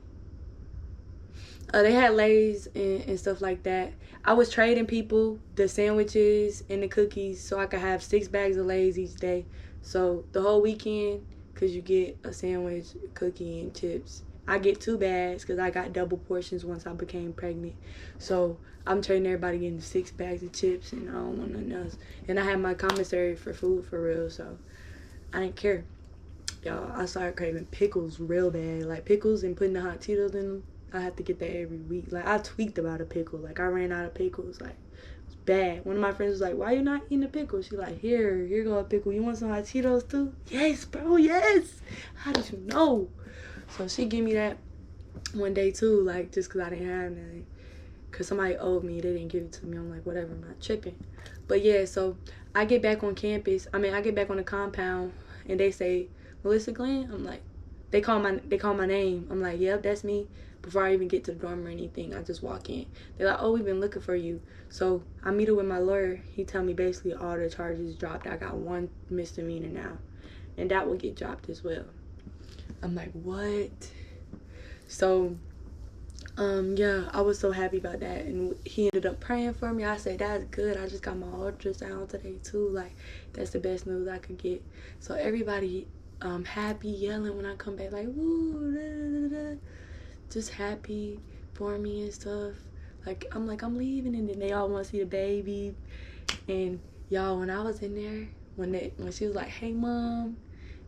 [SPEAKER 1] They had Lay's and stuff like that. I was trading people the sandwiches and the cookies so I could have 6 bags of Lay's each day. So the whole weekend, because you get a sandwich, a cookie, and chips. I get 2 bags because I got double portions once I became pregnant. So I'm trading everybody getting 6 bags of chips, and I don't want nothing else. And I had my commissary for food for real, so I didn't care. Y'all, I started craving pickles real bad. Like, pickles and putting the hot Cheetos in them. I have to get that every week. Like, I tweaked about a pickle. Like, I ran out of pickles. Like, it was bad. One of my friends was like, why you not eating a pickle? She like, here go a pickle. You want some hot Cheetos too? Yes, bro, yes. How did you know? So she gave me that one day too, like, just because I didn't have nothing. Because somebody owed me. They didn't give it to me. I'm like, whatever, I'm not tripping. But yeah, so I get back on campus. I get back on the compound, and they say, Melissa Glenn? I'm like, they call my name. I'm like, yep, that's me. Before I even get to the dorm or anything, I just walk in. They're like, oh, we've been looking for you. So I meet up with my lawyer. He tell me basically all the charges dropped. I got 1 misdemeanor now, and that will get dropped as well. I'm like, what? So, yeah, I was so happy about that. And he ended up praying for me. I said, that's good. I just got my ultrasound today, too. Like, that's the best news I could get. So everybody happy, yelling when I come back, like, woo, da, da, da, da. Just happy for me and stuff. Like, I'm leaving. And then they all want to see the baby. And, y'all, when I was in there, when she was like, hey, Mom,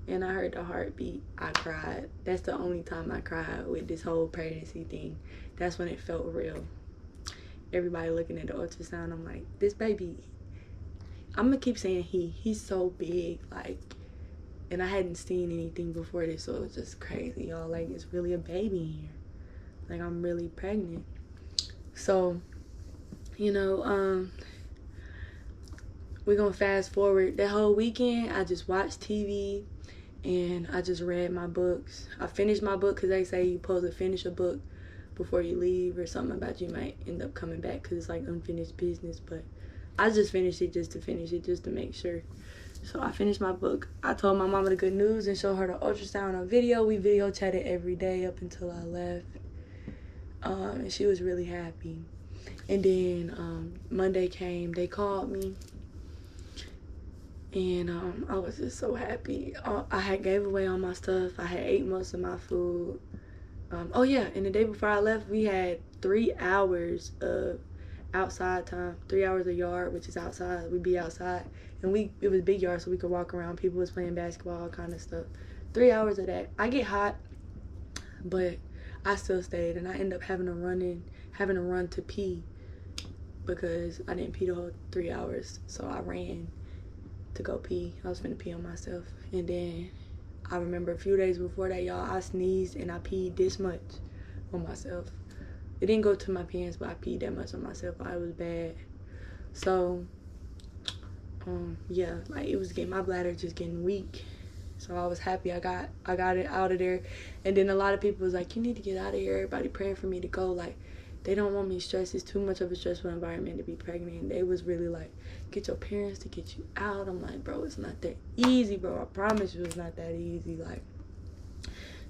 [SPEAKER 1] and I heard the heartbeat, I cried. That's the only time I cried with this whole pregnancy thing. That's when it felt real. Everybody looking at the ultrasound, I'm like, this baby, I'm gonna keep saying he's so big, like, and I hadn't seen anything before this, so it was just crazy, y'all. Like, it's really a baby in here. Like, I'm really pregnant. So, you know, we're gonna fast forward. That whole weekend, I just watched TV. And I just read my books. I finished my book because they say you're supposed to finish a book before you leave, or something about you might end up coming back because it's like unfinished business. But I just finished it just to finish it, just to make sure. So I finished my book. I told my mama the good news and showed her the ultrasound on video. We video chatted every day up until I left. And she was really happy. And then Monday came, they called me. And I was just so happy. I had gave away all my stuff. I had ate most of my food. Oh yeah, and the day before I left, we had 3 hours of outside time, 3 hours of yard, which is outside. We'd be outside, and it was a big yard, so we could walk around. People was playing basketball, all kind of stuff. 3 hours of that. I get hot, but I still stayed, and I ended up having to run to pee because I didn't pee the whole 3 hours. So I ran to go pee. I was finna pee on myself, and then I remember a few days before that, y'all, I sneezed and I peed this much on myself. It didn't go to my pants, but I peed that much on myself. It was bad. So, yeah, like it was getting, my bladder just getting weak. So I was happy I got it out of there. And then a lot of people was like, you need to get out of here. Everybody praying for me to go. Like, they don't want me stressed. It's too much of a stressful environment to be pregnant. They was really like, get your parents to get you out. I'm like, bro, it's not that easy, bro. I promise you it's not that easy. Like,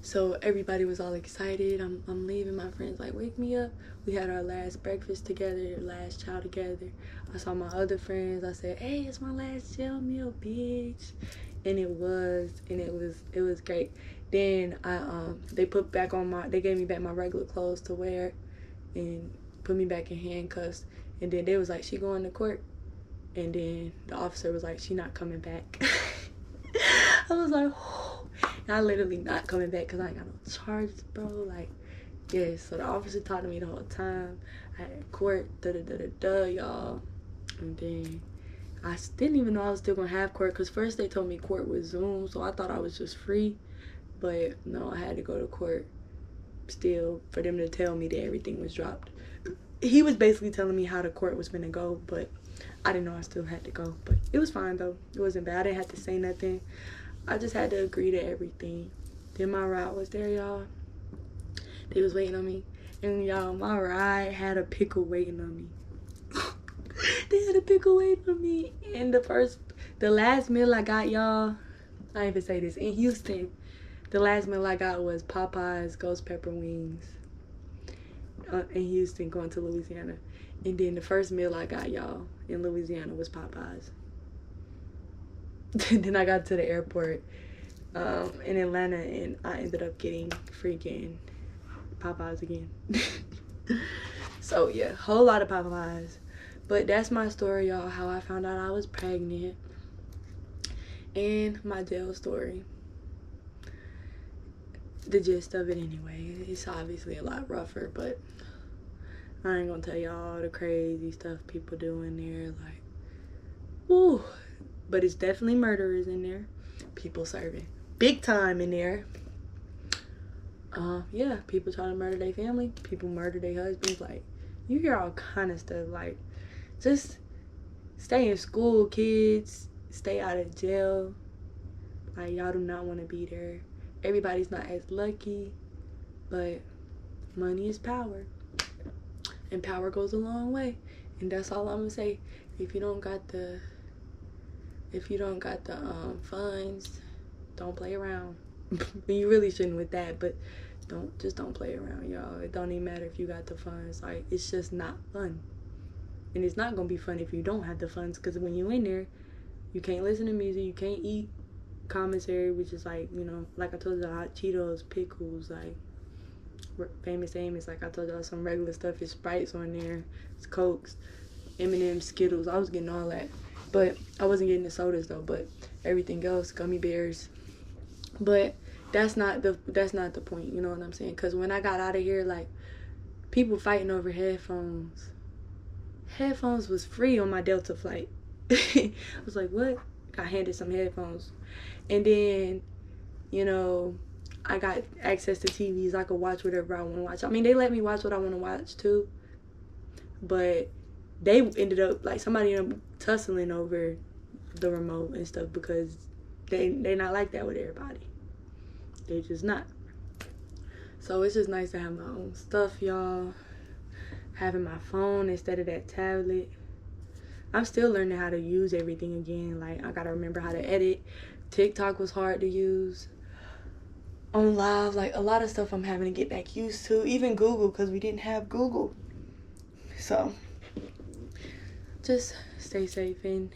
[SPEAKER 1] so everybody was all excited. I'm leaving. My friends like, wake me up. We had our last breakfast together, last chow together. I saw my other friends. I said, hey, it's my last jail meal, bitch. And it was great. Then they gave me back my regular clothes to wear and put me back in handcuffs. And then they was like, she going to court. And then the officer was like, she not coming back. I was like, oh. And I literally not coming back because I ain't got no charges, bro. Like, yeah, so the officer talked to me the whole time. I had court, y'all. And then I didn't even know I was still gonna have court because first they told me court was Zoom, so I thought I was just free. But no, I had to go to court still for them to tell me that everything was dropped. He was basically telling me how the court was gonna go, but I didn't know I still had to go. But it was fine though. It wasn't bad. I didn't have to say nothing. I just had to agree to everything. Then my ride was there, y'all. They was waiting on me. And y'all, my ride had a pickle waiting on me. They had a pickle waiting on me. And the last meal I got, y'all, I didn't even say this, in Houston, the last meal I got was Popeye's ghost pepper wings in Houston, going to Louisiana. And then the first meal I got, y'all, in Louisiana was Popeye's. Then I got to the airport in Atlanta, and I ended up getting freaking Popeyes again. So yeah, whole lot of Popeyes. But that's my story, y'all, how I found out I was pregnant, and my jail story. The gist of it anyway. It's obviously a lot rougher, but I ain't gonna tell y'all all the crazy stuff people do in there. Like, ooh. But it's definitely murderers in there. People serving big time in there. Yeah, people try to murder their family. People murder their husbands. Like, you hear all kind of stuff. Like, just stay in school, kids. Stay out of jail. Like, y'all do not want to be there. Everybody's not as lucky, but money is power. And power goes a long way. And that's all I'm gonna say. If you don't got the funds, don't play around. You really shouldn't with that, but don't play around, y'all. It don't even matter if you got the funds. Like, it's just not fun. And it's not gonna be fun if you don't have the funds, because when you in there, you can't listen to music, you can't eat commissary, which is like, you know, like I told you, hot Cheetos, pickles, like Famous Amos, like I told y'all, some regular stuff. Is Sprites on there, it's Cokes, M&M's, Skittles. I was getting all that, but I wasn't getting the sodas though. But everything else, gummy bears. But that's not the point, you know what I'm saying? Because when I got out of here, like, people fighting over headphones. Headphones was free on my Delta flight. I was like, what? Got handed some headphones. And then, you know, I got access to TVs. I could watch whatever I want to watch. I mean, they let me watch what I want to watch too. But they ended up, like, somebody ended up tussling over the remote and stuff, because they not like that with everybody. They just not. So it's just nice to have my own stuff, y'all. Having my phone instead of that tablet. I'm still learning how to use everything again. Like, I gotta remember how to edit. TikTok was hard to use. On live, like, a lot of stuff I'm having to get back used to. Even Google, because we didn't have Google. So, just stay safe. And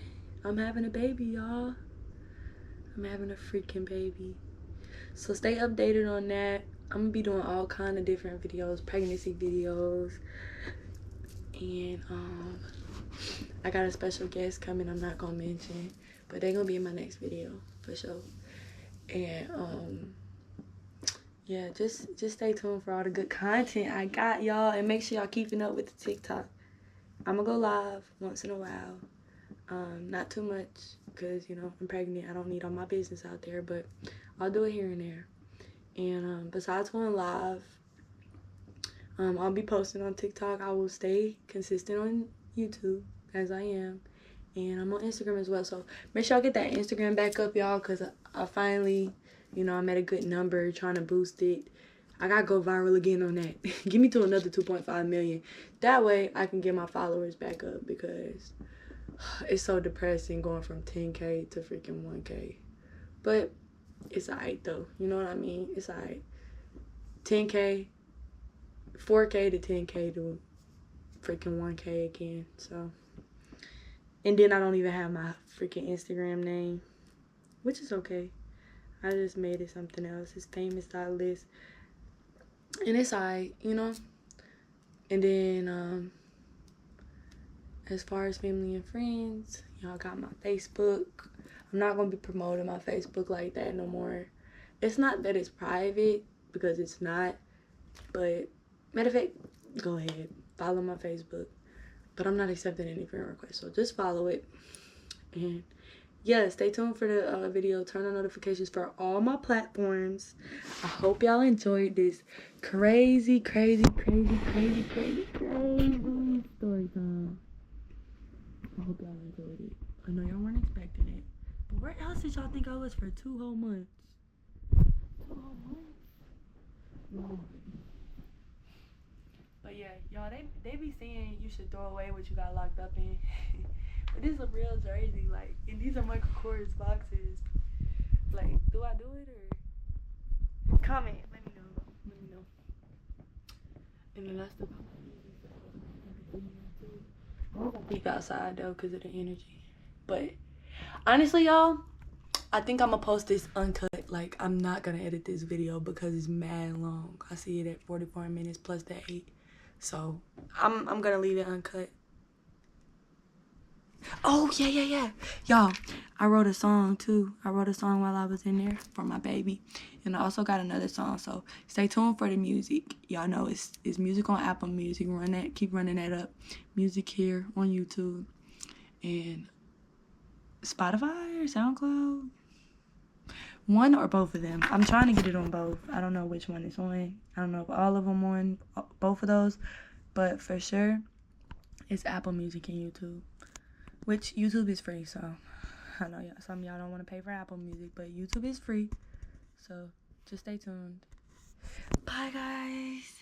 [SPEAKER 1] I'm having a baby, y'all. I'm having a freaking baby. So stay updated on that. I'm gonna be doing all kind of different videos, pregnancy videos. And I got a special guest coming I'm not gonna mention, but they're gonna be in my next video for sure. And yeah, just stay tuned for all the good content I got, y'all, and make sure y'all keeping up with the TikTok. I'm gonna go live once in a while. Not too much, because, you know, I'm pregnant. I don't need all my business out there, but I'll do it here and there. And besides going live, I'll be posting on TikTok. I will stay consistent on YouTube, as I am. And I'm on Instagram as well. So make sure I get that Instagram back up, y'all, because I finally, you know, I'm at a good number, trying to boost it. I gotta go viral again on that. Give me to another 2.5 million. That way I can get my followers back up, because it's so depressing going from 10K to freaking 1K. But it's alright though. You know what I mean? It's alright. 10K, 4K to 10K to freaking 1K again. So, and then I don't even have my freaking Instagram name, which is okay. I just made it something else. It's famous.list. And it's alright, you know? And then, as far as family and friends, y'all got my Facebook. I'm not going to be promoting my Facebook like that no more. It's not that it's private, because it's not. But, matter of fact, go ahead. Follow my Facebook. But I'm not accepting any friend requests, so just follow it. And, yeah, stay tuned for the video. Turn on notifications for all my platforms. I hope y'all enjoyed this crazy story time. I hope y'all enjoyed it. I know y'all weren't expecting it. But where else did y'all think I was for 2 whole months? 2 whole months? No. But yeah, y'all, they be saying you should throw away what you got locked up in. But this is a real jersey, like, and these are Michael Kors boxes. Like, do I do it, or comment? Let me know. And then that's the I think outside though, because of the energy. But honestly, y'all, I think I'm gonna post this uncut. Like, I'm not gonna edit this video because it's mad long. I see it at 44 minutes plus the 8. So I'm gonna leave it uncut. Oh yeah. Y'all, I wrote a song too. I wrote a song while I was in there for my baby. And I also got another song. So stay tuned for the music. Y'all know it's music on Apple Music. Keep running that up. Music here on YouTube. And Spotify or SoundCloud. One or both of them. I'm trying to get it on both. I don't know which one it's on. I don't know if all of them on both of those. But for sure, it's Apple Music and YouTube. Which YouTube is free, so I know some of y'all don't want to pay for Apple Music, but YouTube is free. So just stay tuned. Bye, guys.